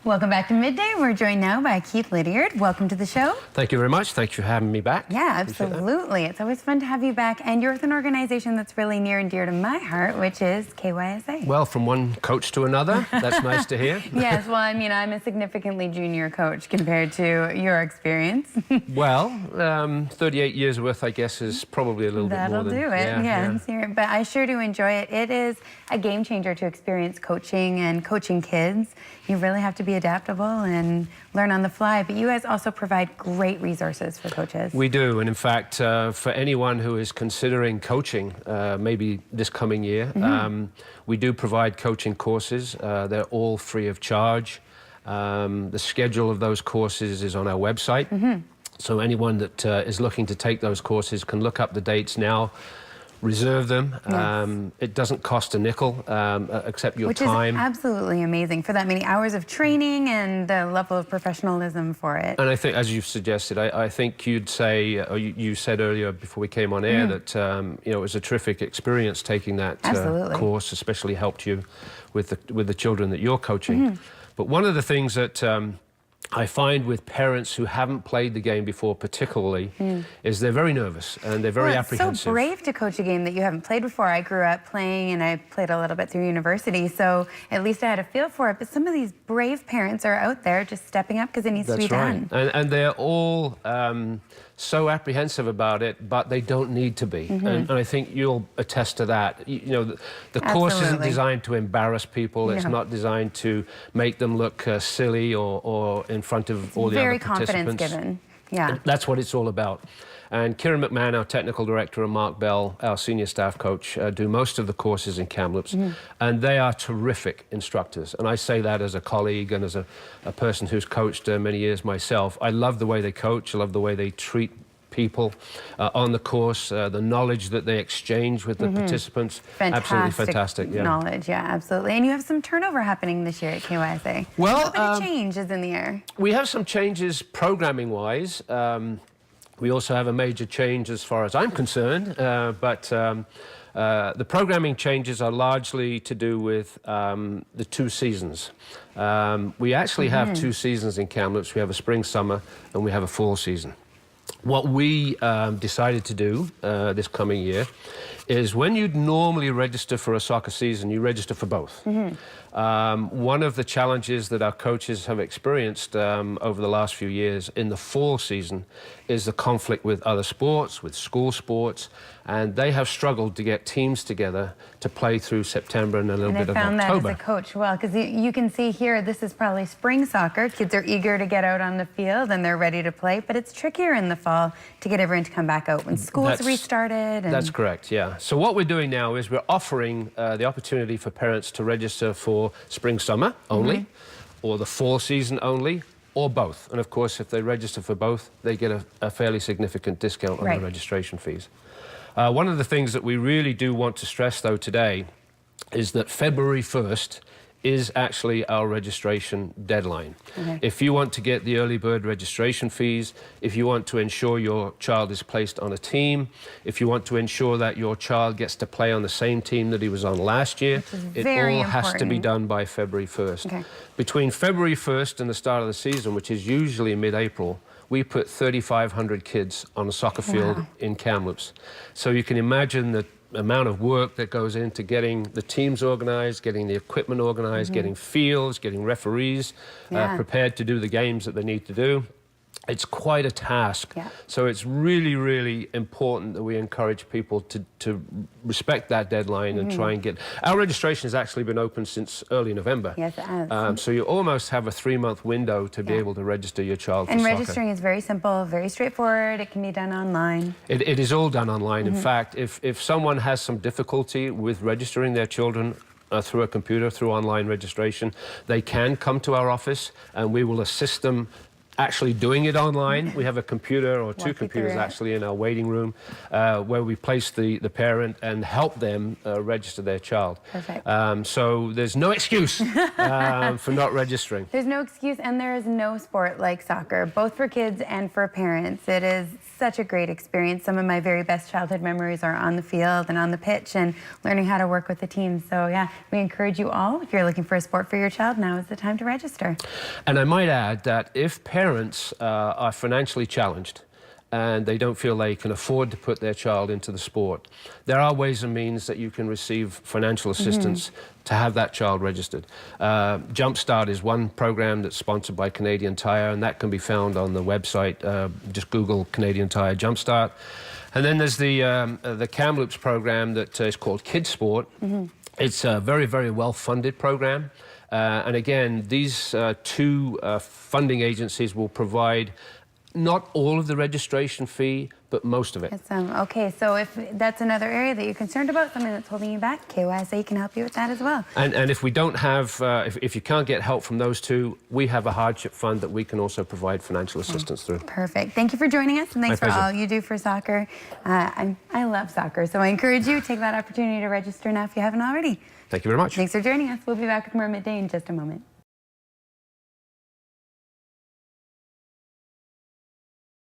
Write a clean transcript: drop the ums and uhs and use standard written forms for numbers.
Welcome back to Midday. We're joined now by Keith Lydiard. Welcome to the show. Thank you very much. Thank you for having me back. Yeah, absolutely. It's always fun to have you back. And you're with an organization that's really near and dear to my heart, which is KYSA. Well, from one coach to another. That's nice to hear. Yes, well, I mean, I'm a significantly junior coach compared to your experience. Well, 38 years worth, I guess, is probably a little bit more than... That'll do it, yeah. But I sure do enjoy it. It is a game changer to experience coaching and coaching kids. You really have to be adaptable and learn on the fly, but you guys also provide great resources for coaches. We do, and in fact, for anyone who is considering coaching, maybe this coming year, we do provide coaching courses. They're all free of charge. The schedule of those courses is on our website, so anyone that is looking to take those courses can look up the dates now, reserve them. Yes. It doesn't cost a nickel, except your time. Which is absolutely amazing for that many hours of training and the level of professionalism for it. And I think, as you've suggested, I think you'd say, or you said earlier before we came on air, that you know, it was a terrific experience taking that course, especially helped you with the children that you're coaching. But one of the things that I find with parents who haven't played the game before particularly is they're very nervous and they're very apprehensive. It's so brave to coach a game that you haven't played before. I grew up playing and I played a little bit through university, so at least I had a feel for it. But some of these brave parents are out there just stepping up because it needs to be done. And they're all so apprehensive about it, but they don't need to be. And I think you'll attest to that. You know, the course isn't designed to embarrass people. It's not designed to make them look silly or in front of all the other participants. Very confidence-given. Yeah. That's what it's all about. And Kieran McMahon, our technical director, and Mark Bell, our senior staff coach, do most of the courses in Kamloops, and they are terrific instructors. And I say that as a colleague and as a person who's coached many years myself. I love the way they coach. I love the way they treat people on the course, the knowledge that they exchange with the participants. Absolutely fantastic. Knowledge, yeah, absolutely. And you have some turnover happening this year at KYSA. Well, what change is in the air? We have some changes programming-wise. We also have a major change as far as I'm concerned, but the programming changes are largely to do with the 2 seasons. We actually have 2 seasons in Kamloops. We have a spring, summer, and we have a fall season. What we decided to do this coming year is when you'd normally register for a soccer season, you register for both. One of the challenges that our coaches have experienced over the last few years in the fall season is the conflict with other sports, with school sports, and they have struggled to get teams together to play through September and a little bit of October. And I found that as a coach, well, because you can see here, this is probably spring soccer. Kids are eager to get out on the field and they're ready to play, but it's trickier in the fall to get everyone to come back out when school's restarted. That's correct, yeah. So what we're doing now is we're offering the opportunity for parents to register for spring, summer only, or the fall season only, or both. And of course, if they register for both, they get a fairly significant discount on the registration fees. One of the things that we really do want to stress, though, today is that February 1st is actually our registration deadline. If you want to get the early bird registration fees, if you want to ensure your child is placed on a team, if you want to ensure that your child gets to play on the same team that he was on last year, it all has to be done by February 1st. Between February 1st and the start of the season, which is usually mid-April, we put 3,500 kids on a soccer field in Kamloops. So you can imagine the amount of work that goes into getting the teams organized, getting the equipment organized, getting fields, getting referees prepared to do the games that they need to do. It's quite a task. So it's really, really important that we encourage people to respect that deadline and try and get... Our registration has actually been open since early November. Yes, it has. So you almost have a 3-month window to be able to register your child for soccer. And registering is very simple, very straightforward. It can be done online. It is all done online. In fact, if someone has some difficulty with registering their children through a computer, through online registration, they can come to our office and we will assist them actually doing it online. We have a computer or 2 computers actually in our waiting room where we place the parent and help them register their child. So there's no excuse for not registering. There's no excuse, and there is no sport like soccer, both for kids and for parents. It is such a great experience. Some of my very best childhood memories are on the field and on the pitch and learning how to work with the team. So yeah, we encourage you all, if you're looking for a sport for your child, now is the time to register. And I might add that if parents are financially challenged and they don't feel they can afford to put their child into the sport, there are ways and means that you can receive financial assistance to have that child registered. Jumpstart is one program that's sponsored by Canadian Tire, and that can be found on the website. Just Google Canadian Tire Jumpstart. And then there's the Kamloops program that is called Kids Sport. It's a very, very well-funded program. And again, these two funding agencies will provide not all of the registration fee, but most of it. Okay, so if that's another area that you're concerned about, something that's holding you back, KYSA can help you with that as well. And if we don't have, if you can't get help from those two, we have a hardship fund that we can also provide financial assistance through. Perfect. Thank you for joining us, and thanks for all you do for soccer. I love soccer, so I encourage you to take that opportunity to register now if you haven't already. Thank you very much. Thanks for joining us. We'll be back with more Midday in just a moment.